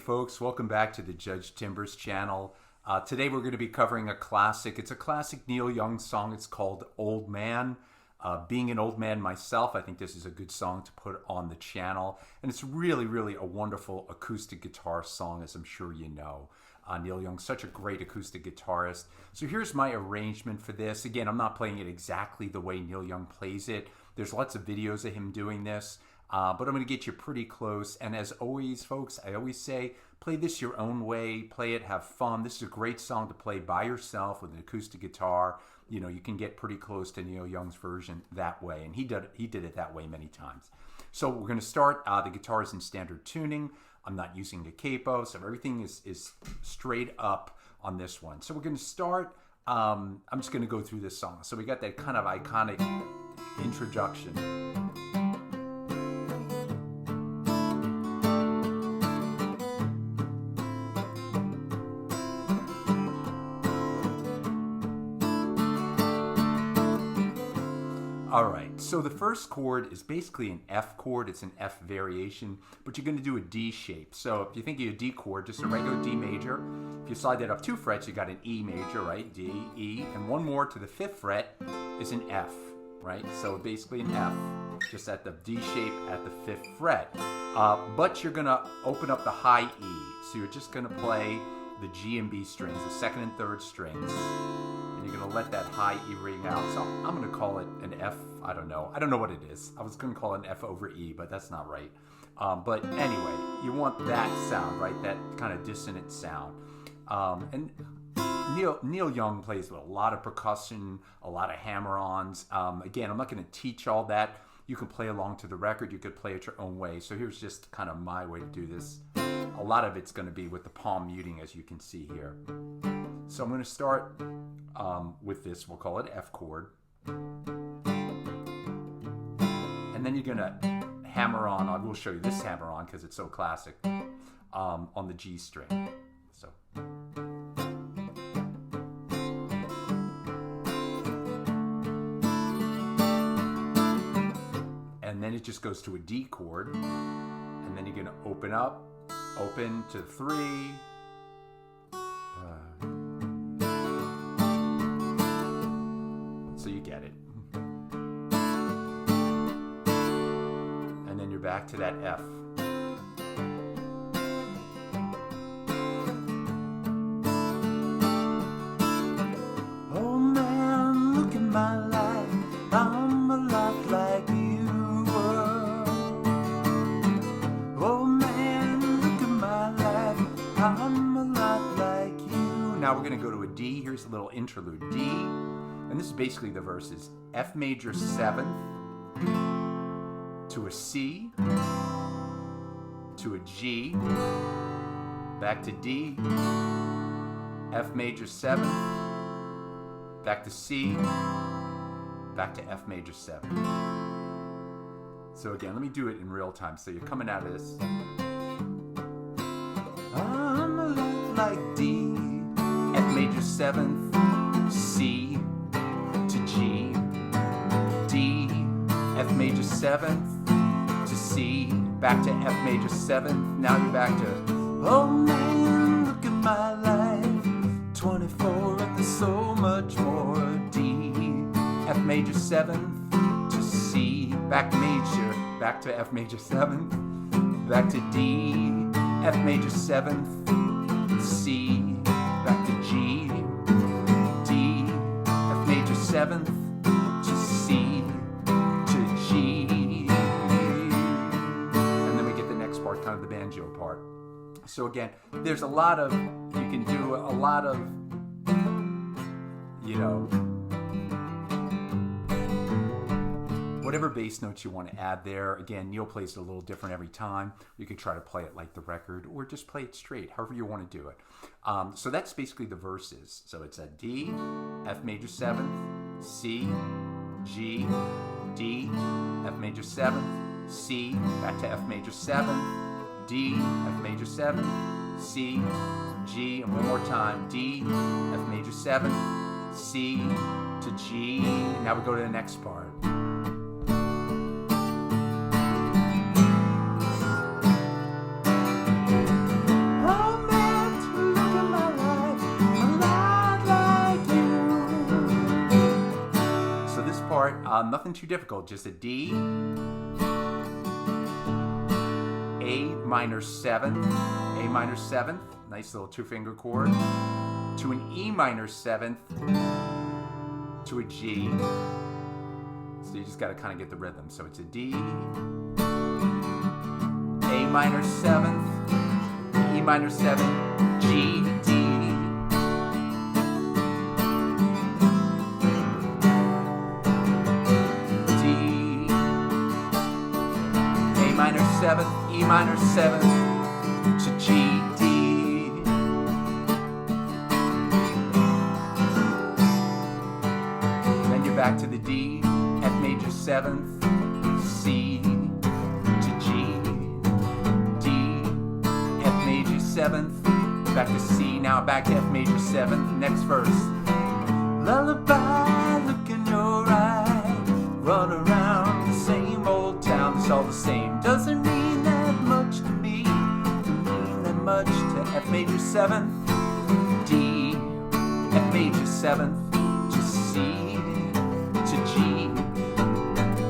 folks, welcome back to the Judge Timbers channel. Today we're going to be covering a classic. It's a classic Neil Young song. It's called Old Man. Being an old man myself, I think this is a good song to put on the channel. And it's really, really a wonderful acoustic guitar song, as I'm sure you know. Neil Young's such a great acoustic guitarist. So here's my arrangement for this. Again, I'm not playing it exactly the way Neil Young plays it. There's lots of videos of him doing this. But I'm going to get you pretty close. And as always, folks, I always say, play this your own way. Play it, have fun. This is a great song to play by yourself with an acoustic guitar. You know, you can get pretty close to Neil Young's version that way. And he did it that way many times. So we're going to start. The guitar is in standard tuning. I'm not using a capo, so everything is straight up on this one. So we're going to start. I'm just going to go through this song. So we got that kind of iconic introduction. All right, so the first chord is basically an F chord. It's an F variation, but you're going to do a D shape. So if you think of a D chord, just a regular D major. If you slide that up 2 frets, you got an E major, right? D, E, and one more to the 5th fret is an F, right? So basically an F, just at the D shape at the 5th fret. But you're going to open up the high E. So you're just going to play the G and B strings, the 2nd and 3rd strings. And you're going to let that high E ring out. So I'm going to call it an F. I don't know what it is. I was going to call it an F over E, but that's not right. But anyway, you want that sound, right? That kind of dissonant sound. And Neil Young plays with a lot of percussion, a lot of hammer-ons. Again, I'm not going to teach all that. You can play along to the record. You could play it your own way. So here's just kind of my way to do this. A lot of it's going to be with the palm muting, as you can see here. So I'm going to start with this. We'll call it F chord. And then you're going to hammer on. I will show you this hammer on because it's so classic on the G string. So. And then it just goes to a D chord. And then you're going to open up, open to 3. So you get it. And then you're back to that F. Oh man, look at my life. I'm a lot like you were. Oh man, look at my life. I'm a lot like you. Now we're going to go to a D. Here's a little interlude. D. And this is basically the verses. F major 7th to a C to a G, back to D, F major 7th, back to C, back to F major 7. So again, let me do it in real time. So you're coming out of this. I'm a lot like D, F major 7th, C to G, D, F major 7th to C, back to F major 7th. Now you're back to, oh man, look at my life. 24 and there's so much more. D, F major 7th to C, back to F major 7th, back to D, F major 7th, C, back to G, D, F major 7th to C to G. And then we get the next part, kind of the banjo part. So again, there's a lot of, you can do a lot of, you know, whatever bass notes you want to add there. Again, Neil plays it a little different every time. You can try to play it like the record or just play it straight, however you want to do it. So that's basically the verses. So it's a D, F major 7th, C, G, D, F major 7th, C, back to F major 7th, D, F major 7th, C, G, and one more time, D, F major 7th, C to G. Now we go to the next part. part, nothing too difficult, just a D, A minor 7th, nice little 2-finger chord, to an E minor 7th, to a G. So you just got to kind of get the rhythm. So it's a D, A minor 7th, E minor 7, G, D. D, A minor 7th, E minor 7th, to G, D. Then you're back to the D, F major 7th, C, to G, D, F major 7th, back to C, now back to F major 7th, next verse. Lullaby, look in your eye, run around the same old town, it's all the same, doesn't mean that much to me, doesn't mean that much to F major 7th, D, F major 7th, to C, to G,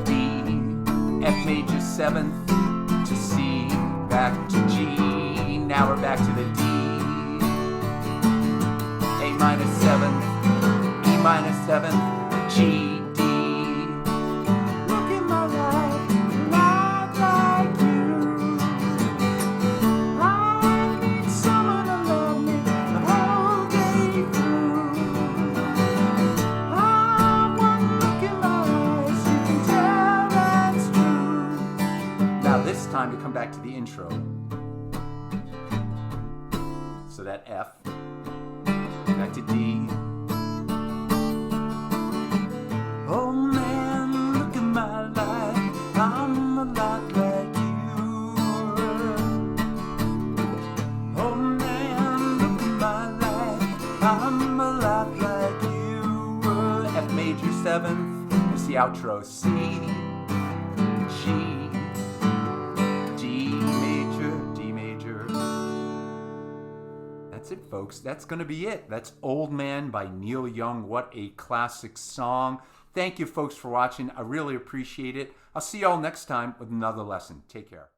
D, F major 7th, to C, back to G, now we're back to the D, A minor 7th, E minor 7th, G, D. Look at my life, not like you. I need someone to love me the whole day through. One look in my eyes, you can tell that's true. Now this time we come back to the intro. So that F, back to D. Oh man, look at my life, I'm a lot like you. Oh man, look at my life, I'm a lot like you. F major 7th, is the outro. C, G, D major, D major. That's it, folks. That's going to be it. That's Old Man by Neil Young. What a classic song. Thank you, folks, for watching. I really appreciate it. I'll see you all next time with another lesson. Take care.